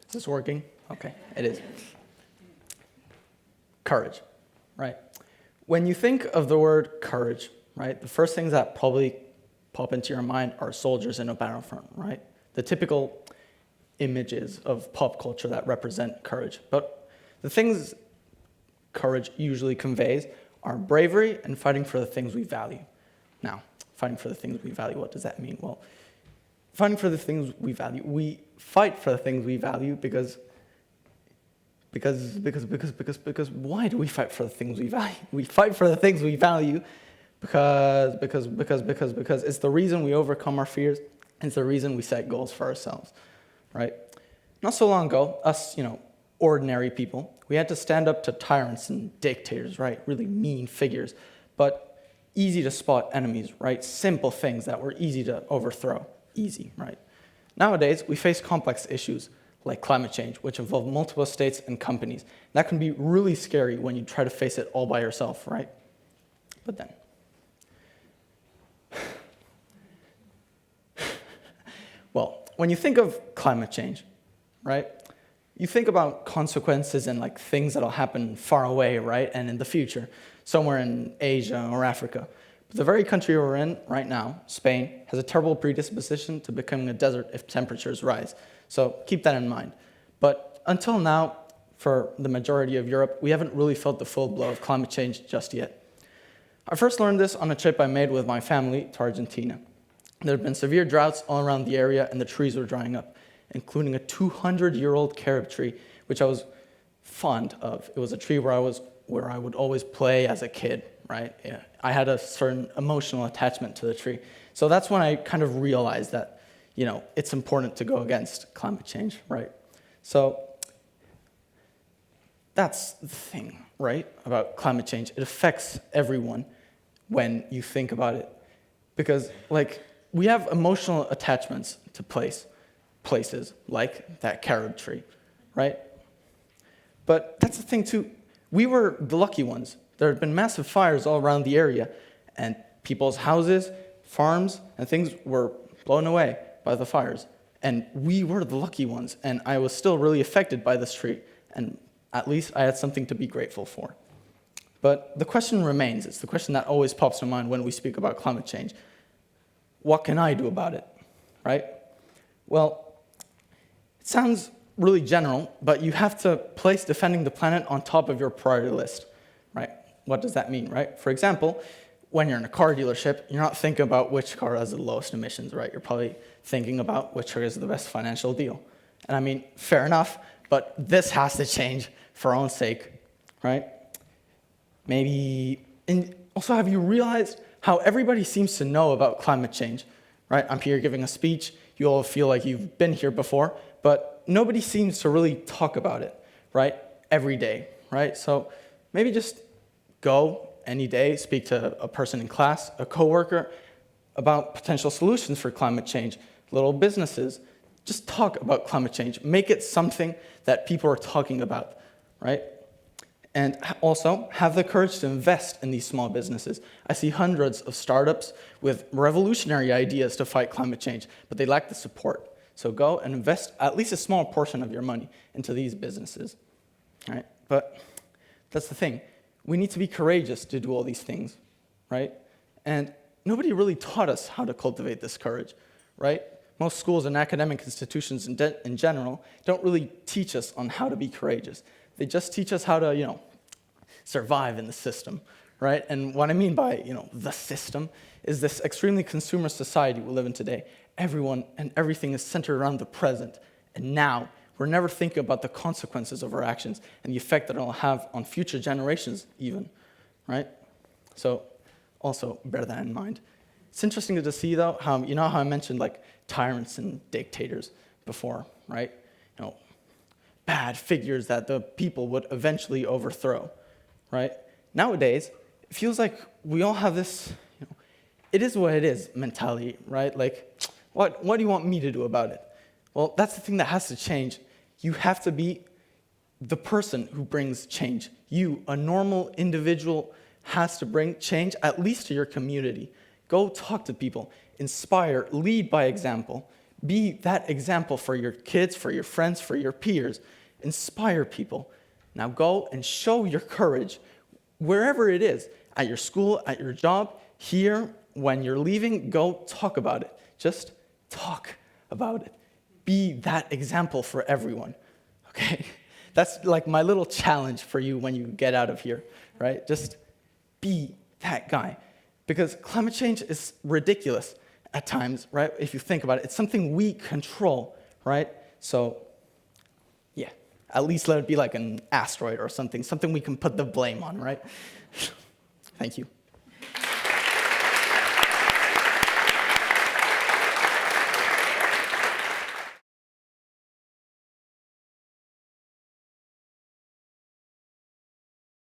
Is this working? Okay, it is. Courage, right? When you think of the word courage, right, the first things that probably pop into your mind are soldiers in a battlefront, right? The typical images of pop culture that represent courage. But the things courage usually conveys are bravery and fighting for the things we value. Now, fighting for the things we value, what does that mean? Well, fighting for the things we value. We fight for the things we value because why do we fight for the things we value? We fight for the things we value because it's the reason we overcome our fears, and it's the reason we set goals for ourselves, right? Not so long ago, us, ordinary people, we had to stand up to tyrants and dictators, right? Really mean figures, but easy to spot enemies, right? Simple things that were easy to overthrow, easy, right? Nowadays, we face complex issues like climate change, which involve multiple states and companies. That can be really scary when you try to face it all by yourself, right? But then, well, when you think of climate change, right, you think about consequences and like things that'll happen far away, right, and in the future, somewhere in Asia or Africa. But the very country we're in right now, Spain, has a terrible predisposition to becoming a desert if temperatures rise. So keep that in mind. But until now, for the majority of Europe, we haven't really felt the full blow of climate change just yet. I first learned this on a trip I made with my family to Argentina. There had been severe droughts all around the area and the trees were drying up, including a 200-year-old carob tree, which I was fond of. It was a tree where I would always play as a kid, right? Yeah. I had a certain emotional attachment to the tree. So that's when I kind of realized that, it's important to go against climate change, right? So that's the thing, right, about climate change. It affects everyone when you think about it. Because, we have emotional attachments to places like that carob tree, right? But that's the thing, too. We were the lucky ones. There had been massive fires all around the area, and people's houses, farms, and things were blown away by the fires. And we were the lucky ones, and I was still really affected by this tree, and at least I had something to be grateful for. But the question remains, it's the question that always pops to mind when we speak about climate change. What can I do about it, right? Well, it sounds really general, but you have to place defending the planet on top of your priority list, right? What does that mean, right? For example, when you're in a car dealership, you're not thinking about which car has the lowest emissions, right? You're probably thinking about which car is the best financial deal. And I mean, fair enough, but this has to change for our own sake, right? And also, have you realized how everybody seems to know about climate change, right? I'm here giving a speech. You all feel like you've been here before, but nobody seems to really talk about it, right? Every day, right? So maybe just go any day, speak to a person in class, a coworker, about potential solutions for climate change, little businesses. Just talk about climate change. Make it something that people are talking about, right? And also have the courage to invest in these small businesses. I see hundreds of startups with revolutionary ideas to fight climate change, but they lack the support. So go and invest at least a small portion of your money into these businesses, right? But that's the thing. We need to be courageous to do all these things, right? And nobody really taught us how to cultivate this courage, right? Most schools and academic institutions in general don't really teach us on how to be courageous. They just teach us how to, survive in the system, right? And what I mean by, the system is this extremely consumer society we live in today. Everyone and everything is centered around the present and now. We're never thinking about the consequences of our actions and the effect that it'll have on future generations even, right? So also bear that in mind. It's interesting to see, though, how I mentioned tyrants and dictators before, right? Bad figures that the people would eventually overthrow, right? Nowadays, it feels like we all have this, it is what it is mentality, right? What do you want me to do about it? Well, that's the thing that has to change. You have to be the person who brings change. You, a normal individual, has to bring change, at least to your community. Go talk to people, inspire, lead by example. Be that example for your kids, for your friends, for your peers. Inspire people. Now go and show your courage wherever it is, at your school, at your job, here, when you're leaving, go talk about it. Just talk about it. Be that example for everyone, okay? That's like my little challenge for you when you get out of here, right? Just be that guy. Because climate change is ridiculous at times, right? If you think about it, it's something we control, right? So, yeah, at least let it be like an asteroid or something we can put the blame on, right? Thank you.